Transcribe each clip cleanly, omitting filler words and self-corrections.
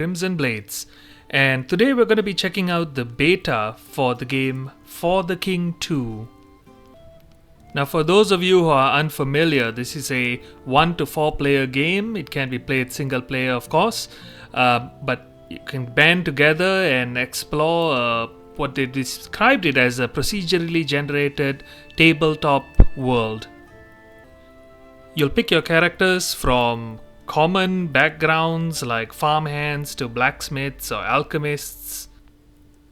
Crimson Blades, and today we're going to be checking out the beta for the game For the King 2. Now, for those of you who are unfamiliar, this is a 1 to 4 player game. It can be played single player, of course, but you can band together and explore what they described it as a procedurally generated tabletop world. You'll pick your characters from common backgrounds like farmhands to blacksmiths or alchemists,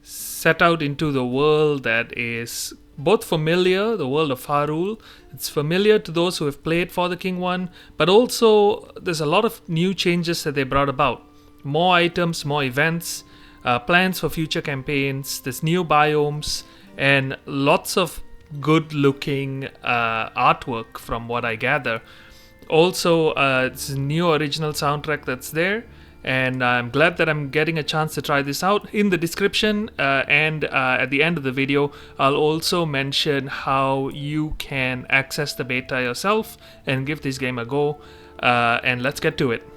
set out into the world that is both familiar, the world of Fahrul. It's familiar to those who have played For the King 1, but also there's a lot of new changes that they brought about. More items, more events, plans for future campaigns, there's new biomes, and lots of good looking artwork from what I gather. Also, it's a new original soundtrack that's there, and I'm glad that I'm getting a chance to try this out. In the description and at the end of the video, I'll also mention how you can access the beta yourself and give this game a go, and let's get to it.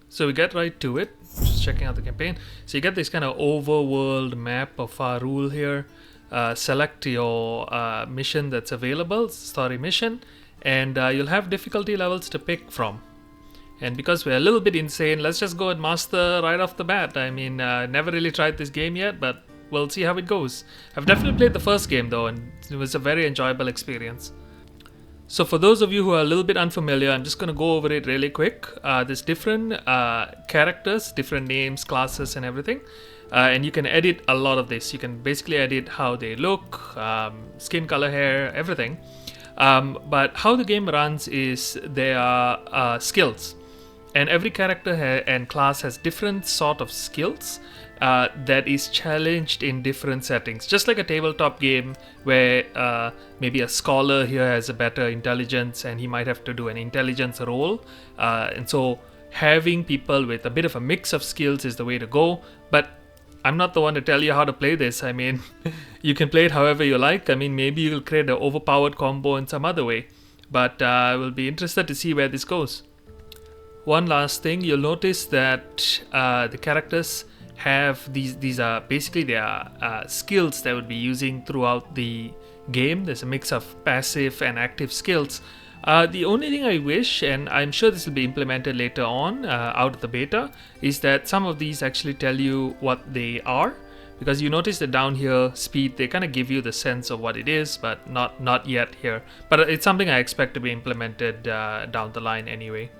So we get right to it, just checking out the campaign. So you get this kind of overworld map of Fahrul here. Select your mission that's available, story mission, and you'll have difficulty levels to pick from. And because we're a little bit insane, let's just go and master right off the bat. I mean, never really tried this game yet, but we'll see how it goes. I've definitely played the first game though, and it was a very enjoyable experience. So for those of you who are a little bit unfamiliar, I'm just going to go over it really quick. There's different characters, different names, classes and everything. And you can edit a lot of this. You can basically edit how they look, skin color, hair, everything. But how the game runs is there are skills. And every character and class has different sort of skills that is challenged in different settings. Just like a tabletop game where maybe a scholar here has a better intelligence and he might have to do an intelligence roll. And so having people with a bit of a mix of skills is the way to go. But I'm not the one to tell you how to play this. I mean, you can play it however you like. I mean, maybe you'll create an overpowered combo in some other way. But I will be interested to see where this goes. One last thing, you'll notice that the characters have these are basically their skills they would be using throughout the game. There's a mix of passive and active skills. The only thing I wish, and I'm sure this will be implemented later on out of the beta, is that some of these actually tell you what they are. Because you notice that down here, speed, they kind of give you the sense of what it is, but not yet here. But it's something I expect to be implemented down the line anyway.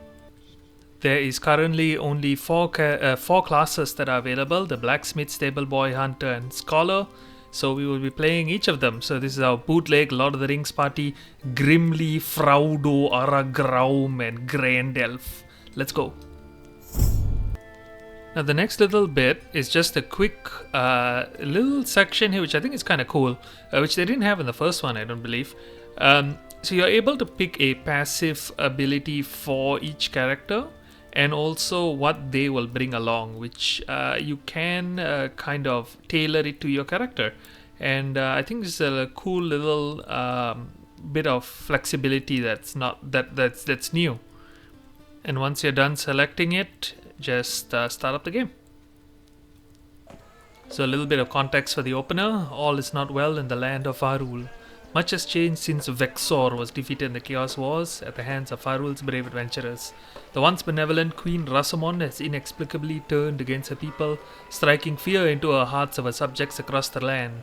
There is currently only four classes that are available: the Blacksmith, Stable Boy, Hunter, and Scholar. So we will be playing each of them. So this is our bootleg Lord of the Rings party: Grimly, Fraudo, Aragraum, and Grand Elf. Let's go. Now the next little bit is just a quick little section here, which I think is kind of cool, which they didn't have in the first one, I don't believe. So you're able to pick a passive ability for each character, and also what they will bring along, which you can kind of tailor it to your character. And I think this is a cool little bit of flexibility that's new. And once you're done selecting it, just start up the game. So a little bit of context for the opener. All is not well in the land of Fahrul. Much has changed since Vexor was defeated in the Chaos Wars at the hands of Fahrul's brave adventurers. The once benevolent Queen Rasamon has inexplicably turned against her people, striking fear into the hearts of her subjects across the land.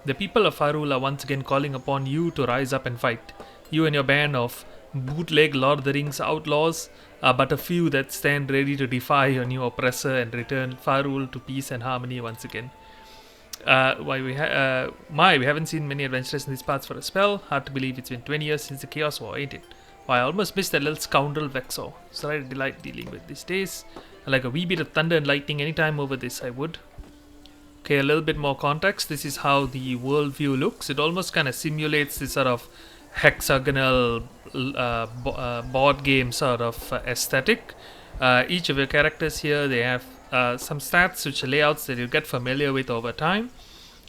The people of Fahrul are once again calling upon you to rise up and fight. You and your band of bootleg Lord of the Rings outlaws are but a few that stand ready to defy your new oppressor and return Fahrul to peace and harmony once again. We haven't seen many adventurers in these parts for a spell. Hard to believe it's been 20 years since the Chaos War, ain't it? Why, I almost missed that little scoundrel Vexor. It's a right delight dealing with these days. I like a wee bit of thunder and lightning anytime over this, I would. Okay, a little bit more context. This is how the worldview looks. It almost kind of simulates this sort of hexagonal board game sort of aesthetic. Each of your characters here, they have some stats, which are layouts that you get familiar with over time.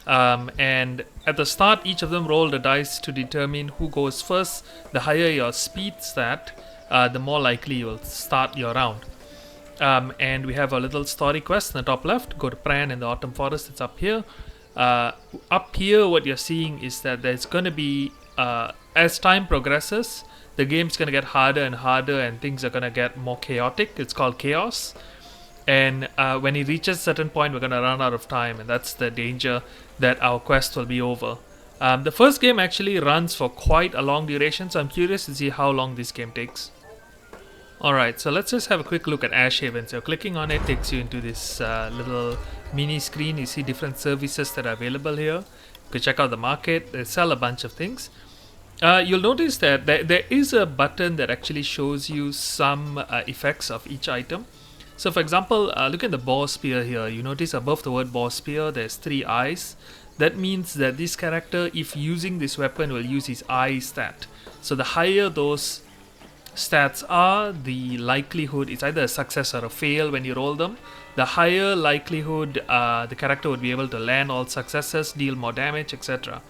And at the start, each of them roll the dice to determine who goes first. The higher your speed stat, the more likely you will start your round. And we have a little story quest in the top left. Go to Pran in the Autumn Forest. It's up here. Up here, what you're seeing is that there's going to be, as time progresses, the game's going to get harder and harder, and things are going to get more chaotic. It's called chaos. And when it reaches a certain point, we're going to run out of time, and that's the danger that our quest will be over. The first game actually runs for quite a long duration, so I'm curious to see how long this game takes. Alright, so let's just have a quick look at Ashhaven. So clicking on it takes you into this little mini screen. You see different services that are available here. You can check out the market. They sell a bunch of things. You'll notice that there is a button that actually shows you some effects of each item. So for example, look at the boar spear here. You notice above the word boar spear, there's 3 eyes. That means that this character, if using this weapon, will use his eye stat. So the higher those stats are, the likelihood it's either a success or a fail when you roll them. The higher likelihood the character would be able to land all successes, deal more damage, etc.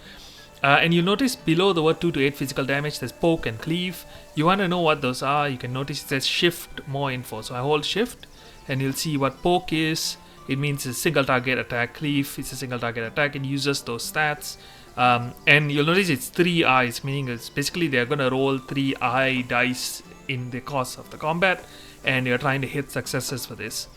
And you notice below the word 2 to 8 physical damage, there's poke and cleave. You want to know what those are, you can notice it says shift more info. So I hold shift and you'll see what poke is. It means it's a single target attack. Cleave, it's a single target attack. It uses those stats. And you'll notice it's 3 eyes, meaning it's basically they're going to roll 3 eye dice in the course of the combat, and you're trying to hit successes for this.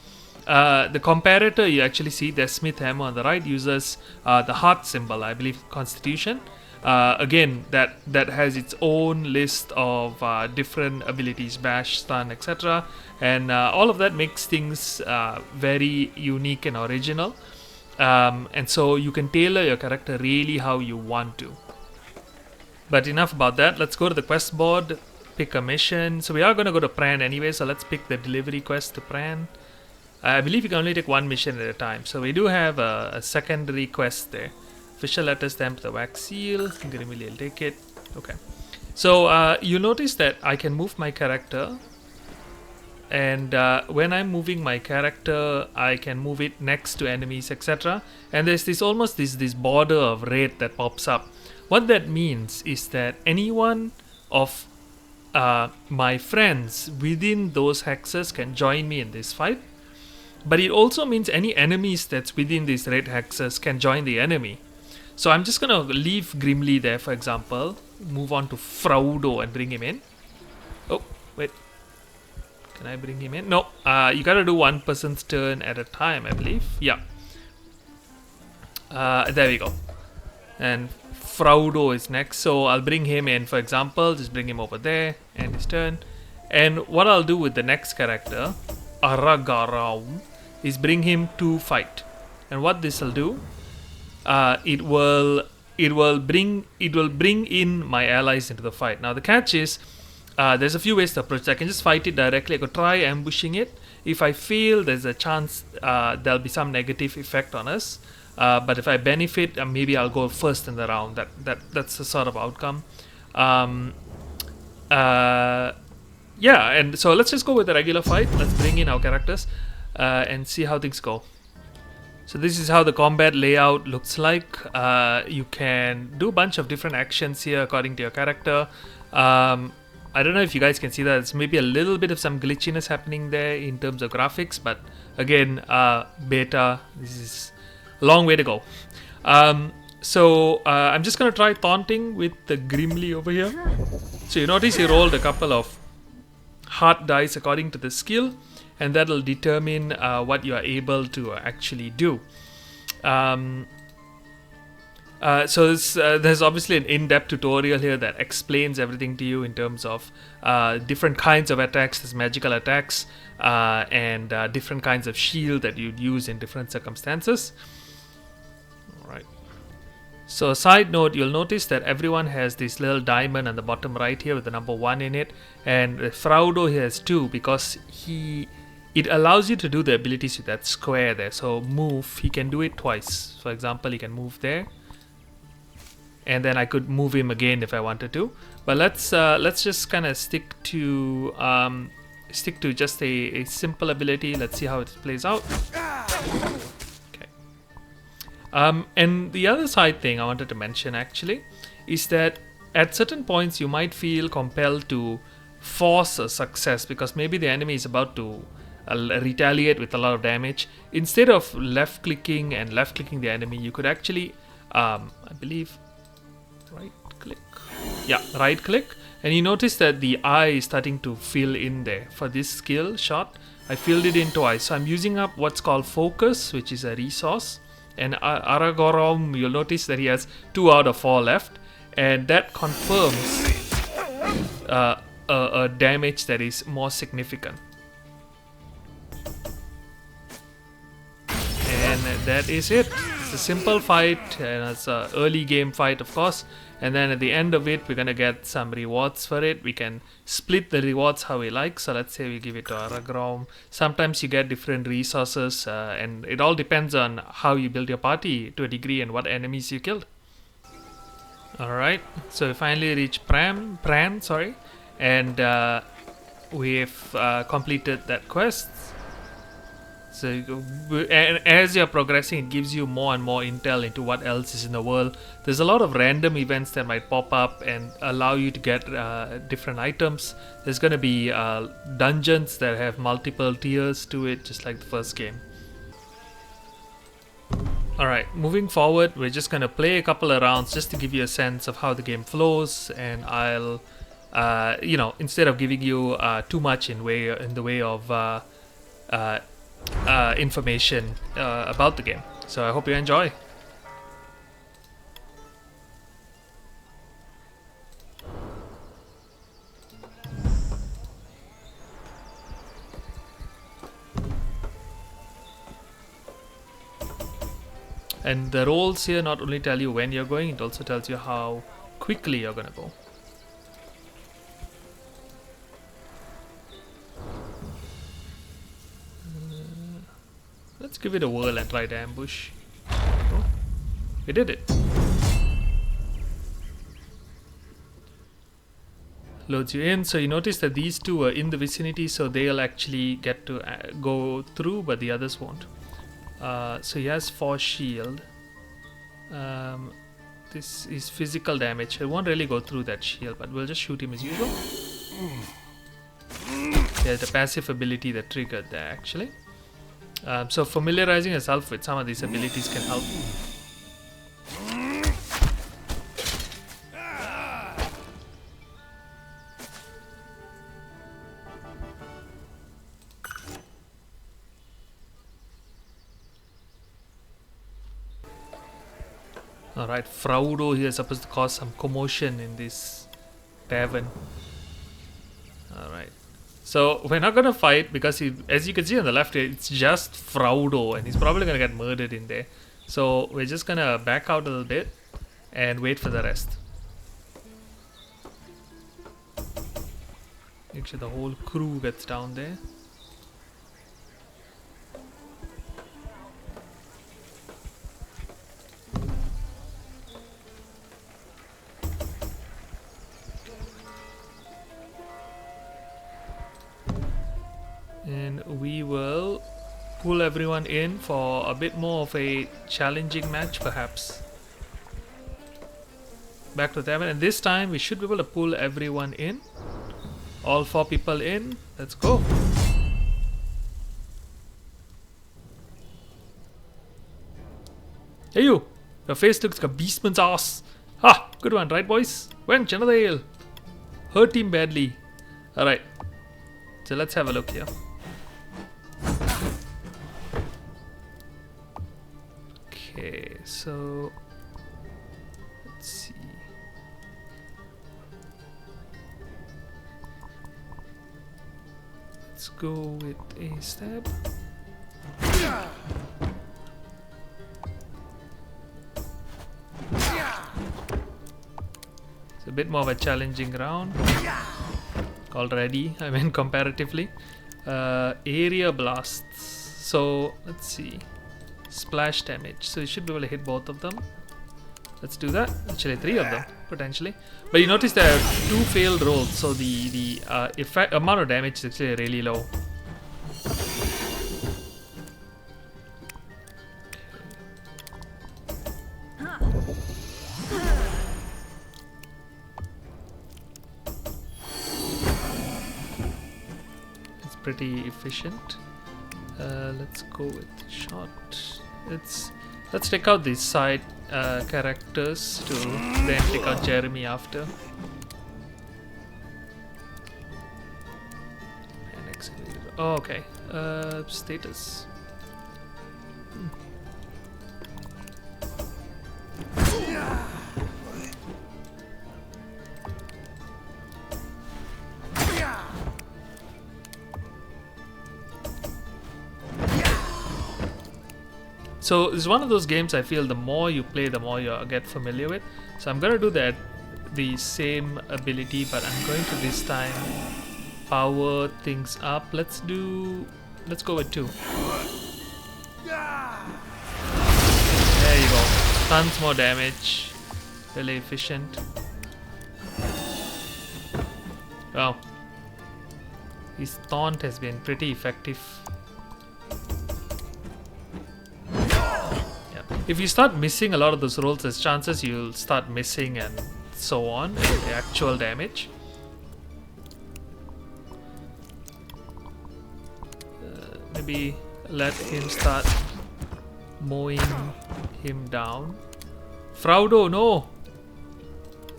The comparator, you actually see the Smith hammer on the right uses the heart symbol, I believe Constitution. Again, that has its own list of different abilities, bash, stun, etc. And all of that makes things very unique and original. And so you can tailor your character really how you want to. But enough about that. Let's go to the quest board, pick a mission. So we are going to go to Pran anyway, so let's pick the delivery quest to Pran. I believe you can only take 1 mission at a time. So we do have a secondary quest there. Official letter stamp the wax seal. Grimly will take it. Okay. So you notice that I can move my character. And when I'm moving my character, I can move it next to enemies, etc. And there's this almost this border of red that pops up. What that means is that anyone of my friends within those hexes can join me in this fight. But it also means any enemies that's within these red hexes can join the enemy. So I'm just going to leave Grimly there, for example. Move on to Fahrul and bring him in. Oh, wait. Can I bring him in? No, you gotta do 1 person's turn at a time, I believe. Yeah. There we go. And Fahrul is next, so I'll bring him in, for example. Just bring him over there, and his turn. And what I'll do with the next character, Aragaraum, is bring him to fight. And what this will do, it will bring in my allies into the fight. Now the catch is, there's a few ways to approach it. I can just fight it directly. I could try ambushing it. If I fail, there's a chance there'll be some negative effect on us. But if I benefit, maybe I'll go first in the round. That's the sort of outcome. Yeah, and so let's just go with the regular fight. Let's bring in our characters and see how things go. So this is how the combat layout looks like. You can do a bunch of different actions here according to your character. I don't know if you guys can see that. It's maybe a little bit of some glitchiness happening there in terms of graphics, but again, beta, this is a long way to go. So I'm just going to try taunting with the Grimly over here. So you notice he rolled a couple of heart dice according to the skill, and that'll determine what you are able to actually do. So there's obviously an in-depth tutorial here that explains everything to you in terms of different kinds of attacks. There's magical attacks and different kinds of shield that you'd use in different circumstances. Alright. So side note, you'll notice that everyone has this little diamond on the bottom right here with the number 1 in it, and Fahrul here has 2 because it allows you to do the abilities with that square there. So move, he can do it twice. For example, he can move there, and then I could move him again if I wanted to. But let's just kind of stick to just a simple ability. Let's see how it plays out. Okay. And the other side thing I wanted to mention actually is that at certain points you might feel compelled to force a success because maybe the enemy is about to retaliate with a lot of damage. Instead of left clicking and left clicking the enemy, you could actually, I believe, right click. Yeah, right click. And you notice that the eye is starting to fill in there. For this skill shot, I filled it in twice. So I'm using up what's called focus, which is a resource. And Aragorom, you'll notice that he has 2 out of 4 left. And that confirms a damage that is more significant. And that is it. It's a simple fight, and it's an early game fight, of course. And then at the end of it, we're gonna get some rewards for it. We can split the rewards how we like. So let's say we give it to Aragrom. Sometimes you get different resources, and it all depends on how you build your party to a degree and what enemies you killed. Alright, so we finally reached Pran, and we've completed that quest. So, and as you're progressing, it gives you more and more intel into what else is in the world. There's a lot of random events that might pop up and allow you to get different items. There's going to be dungeons that have multiple tiers to it, just like the first game. Alright, moving forward, we're just going to play a couple of rounds just to give you a sense of how the game flows, and I'll, instead of giving you too much in the way of information about the game. So I hope you enjoy. And the roles here not only tell you when you're going, it also tells you how quickly you're gonna go. Let's give it a whirl and try to ambush. Oh, we did it. Loads you in. So you notice that these two are in the vicinity, so they'll actually get to go through, but the others won't. So he has force shield. This is physical damage. I won't really go through that shield, but we'll just shoot him as usual. Yeah, the passive ability that triggered there actually. So familiarizing yourself with some of these abilities can help. Alright, Fahrul here is supposed to cause some commotion in this tavern. Alright. So we're not gonna fight because as you can see on the left here, it's just Fahrul and he's probably gonna get murdered in there. So we're just gonna back out a little bit and wait for the rest. Make sure the whole crew gets down there. And we will pull everyone in for a bit more of a challenging match perhaps. Back to the tavern, and this time we should be able to pull everyone in. All 4 people in. Let's go. Hey you! Your face looks like a beastman's ass. Ha! Good one, right boys? Wench, another ale. Hurt him badly. Alright. So let's have a look here. Okay, so let's see. Let's go with a stab. It's a bit more of a challenging round already, I mean comparatively. Area blasts. So let's see. Splash damage. So you should be able to hit both of them. Let's do that. Actually 3 of them potentially. But you notice there are 2 failed rolls, so the amount of damage is actually really low. It's pretty efficient. Let's go with shot. Let's take out these side characters to then take out Jeremy after. And excavator. Oh, okay. Status. So it's one of those games I feel the more you play, the more you get familiar with. So I'm gonna do the same ability, but I'm going to this time power things up. Let's go with 2. There you go. Tons more damage. Really efficient. Wow. His taunt has been pretty effective. If you start missing a lot of those rolls, there's chances you'll start missing and so on in the actual damage. Maybe let him start mowing him down. Fraudo, no!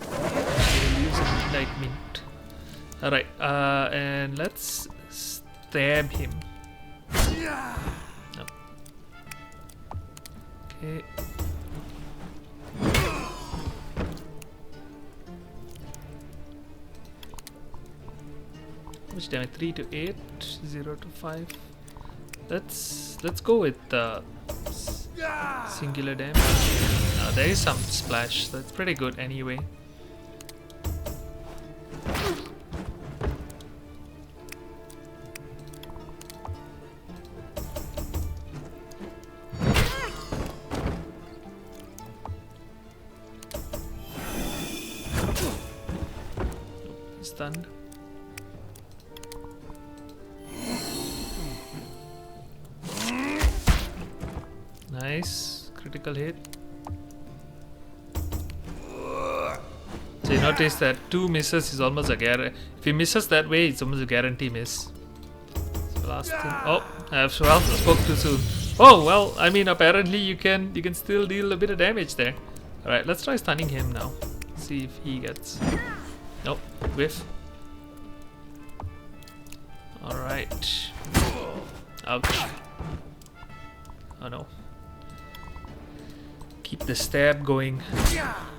We'll use a midnight mint. Alright, and let's stab him. No. Okay. Which damage? 3 to 8, 0 to 5. Let's go with the singular damage. There is some splash, so it's pretty good anyway. Stunned. Nice critical hit. So you notice that 2 misses is almost a guarantee. If he misses that way, it's almost a guarantee miss. So last thing. Oh, I spoke too soon. Oh well, I mean apparently you can still deal a bit of damage there. All right, let's try stunning him now. See if he gets. Nope, whiff. All right. Ouch. Oh no. Keep the stab going.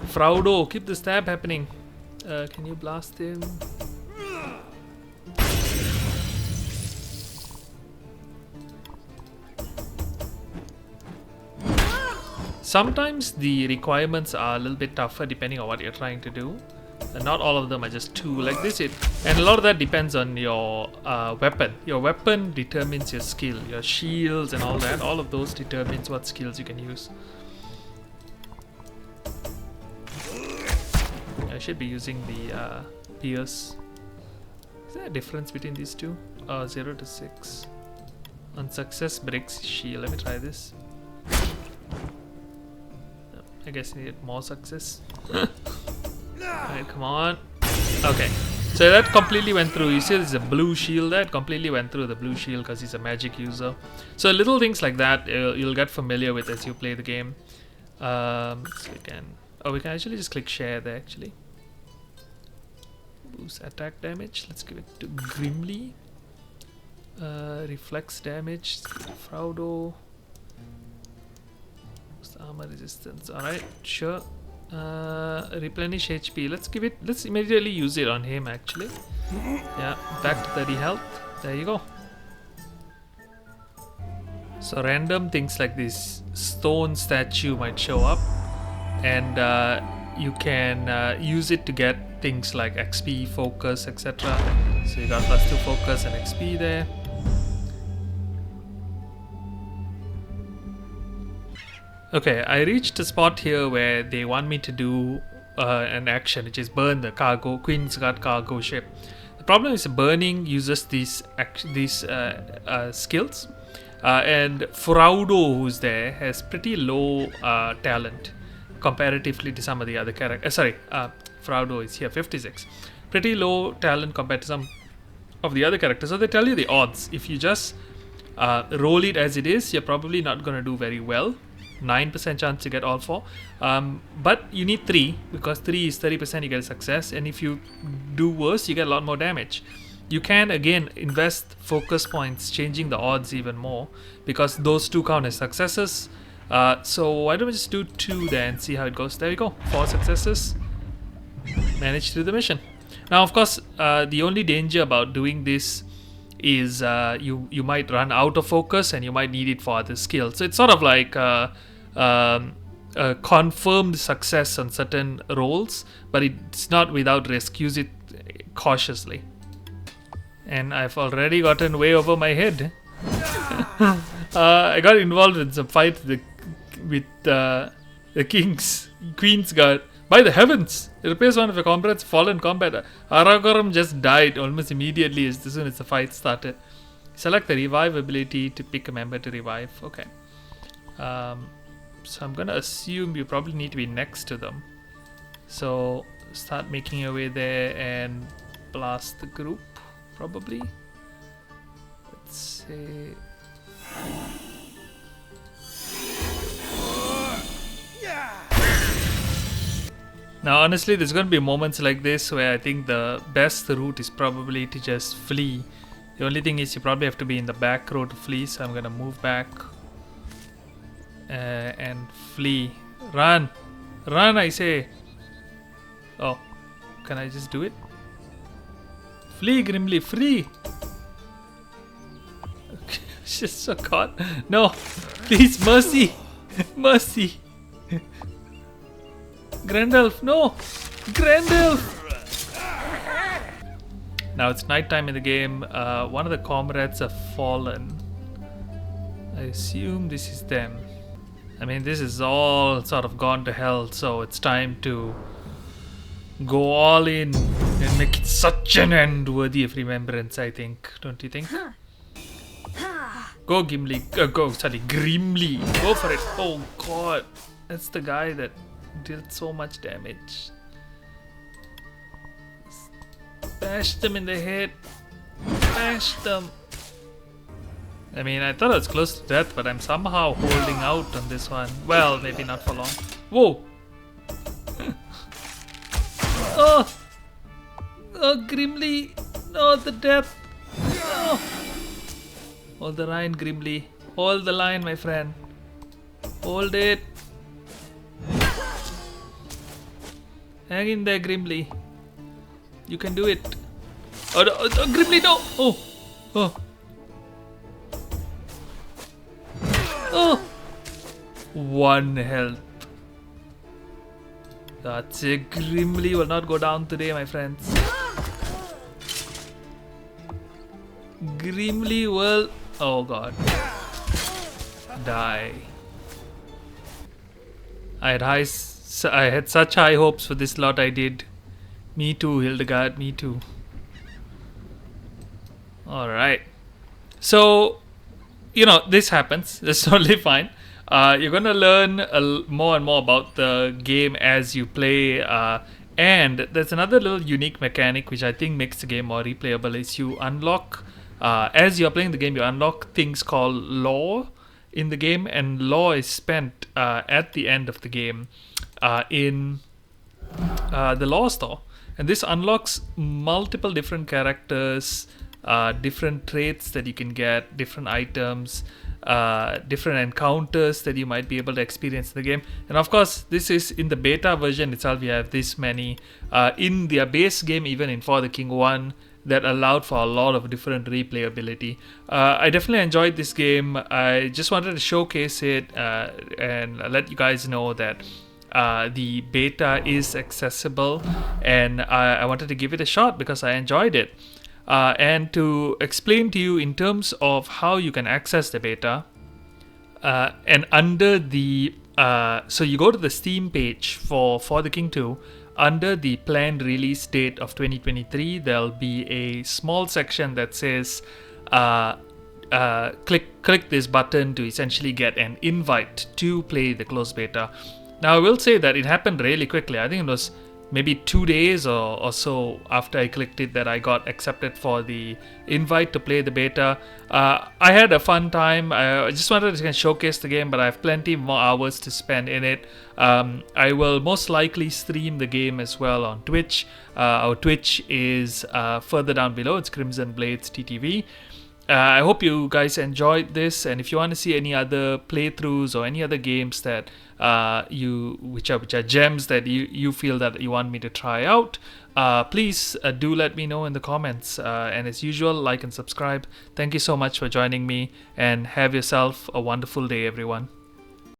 Fraudo, keep the stab happening. Can you blast him? Sometimes the requirements are a little bit tougher depending on what you're trying to do. And not all of them are just 2 like this. And a lot of that depends on your weapon. Your weapon determines your skill. Your shields and all that. All of those determines what skills you can use. I should be using the Pierce. Is there a difference between these two? 0 to 6. On success breaks shield. Let me try this. I guess I needed more success. Alright, come on. Okay. So that completely went through. You see there's a blue shield there. It completely went through the blue shield because he's a magic user. So little things like that you'll get familiar with as you play the game. So we can actually just click share there actually. Boost attack damage. Let's give it to Grimly. Reflex damage. Fraudo. Boost armor resistance. Alright, sure. Replenish HP. Let's immediately use it on him actually. Yeah, back to 30 health. There you go. So random things like this stone statue might show up, and you can use it to get things like XP, focus, etc. So you got +2 focus and XP there. Okay, I reached a spot here where they want me to do an action, which is burn the cargo, Queen's Guard cargo ship. The problem is burning uses these skills, and Fraudo, who's there, has pretty low talent comparatively to some of the other characters. Fraudo is here, 56. Pretty low talent compared to some of the other characters. So they tell you the odds. If you just roll it as it is, you're probably not going to do very well. 9% chance to get all 4. But you need 3, because 3 is 30% you get a success, and if you do worse, you get a lot more damage. You can again invest focus points, changing the odds even more, because those 2 count as successes. So why don't we just do 2 there and see how it goes. There we go, 4 successes. Managed to do the mission. Now, of course, the only danger about doing this is you might run out of focus and you might need it for other skills. So it's sort of like a confirmed success on certain roles, but it's not without risk. Use it cautiously. And I've already gotten way over my head. I got involved in some fight with the Queen's Guard. By the heavens! It appears one of your comrades fallen in combat. Aragoram just died almost immediately as soon as the fight started. Select the revive ability to pick a member to revive. Okay. So I'm gonna assume you probably need to be next to them. So start making your way there and blast the group, probably. Let's say... Now honestly, there's going to be moments like this where I think the best route is probably to just flee. The only thing is you probably have to be in the back row to flee, so I'm going to move back and flee. Run! Run, I say! Oh, can I just do it? Flee, Grimly, flee! Okay, just so caught. No! Please, mercy! Mercy! Grendelf, no! Grendelf! Now it's nighttime in the game. One of the comrades have fallen. I assume this is them. I mean, this is all sort of gone to hell, so it's time to go all in and make it such an end worthy of remembrance, I think. Don't you think? Go, Gimli. Grimly. Go for it. Oh, God. That's the guy that dealt so much damage. Bash them in the head. Bash them. I mean, I thought I was close to death, but I'm somehow holding out on this one. Well, maybe not for long. Whoa! Oh! Oh, Grimly! No, the death! No! Hold the line, Grimly. Hold the line, my friend. Hold it. Hang in there, Grimly. You can do it. Oh, no, oh, Grimly, no! Oh! Oh! Oh! 1 health. That's it. Grimly will not go down today, my friends. Grimly will... Oh, God. Die. I had such high hopes for this lot. I did. Me too, Hildegard. Me too. Alright. So, you know, this happens. That's totally fine. You're going to learn more and more about the game as you play. And there's another little unique mechanic which I think makes the game more replayable. Is you unlock, as you're playing the game, you unlock things called lore in the game. And lore is spent at the end of the game in the lore store. And this unlocks multiple different characters, different traits that you can get, different items, different encounters that you might be able to experience in the game. And of course, this is in the beta version itself. You have this many in their base game, even in For the King 1, that allowed for a lot of different replayability. I definitely enjoyed this game. I just wanted to showcase it and let you guys know that the beta is accessible, and I wanted to give it a shot because I enjoyed it. And to explain to you in terms of how you can access the beta, and under the so you go to the Steam page for the King 2. Under the planned release date of 2023, there'll be a small section that says click this button to essentially get an invite to play the closed beta. Now I will say that it happened really quickly. I think it was maybe 2 days or so after I clicked it that I got accepted for the invite to play the beta. I had a fun time. I just wanted to showcase the game, but I have plenty more hours to spend in it. I will most likely stream the game as well on Twitch. Our Twitch is further down below. It's Crimson Blades TTV. I hope you guys enjoyed this, and if you want to see any other playthroughs or any other games that which are gems that you feel that you want me to try out, please do let me know in the comments. And as usual, like and subscribe. Thank you so much for joining me, and have yourself a wonderful day, everyone.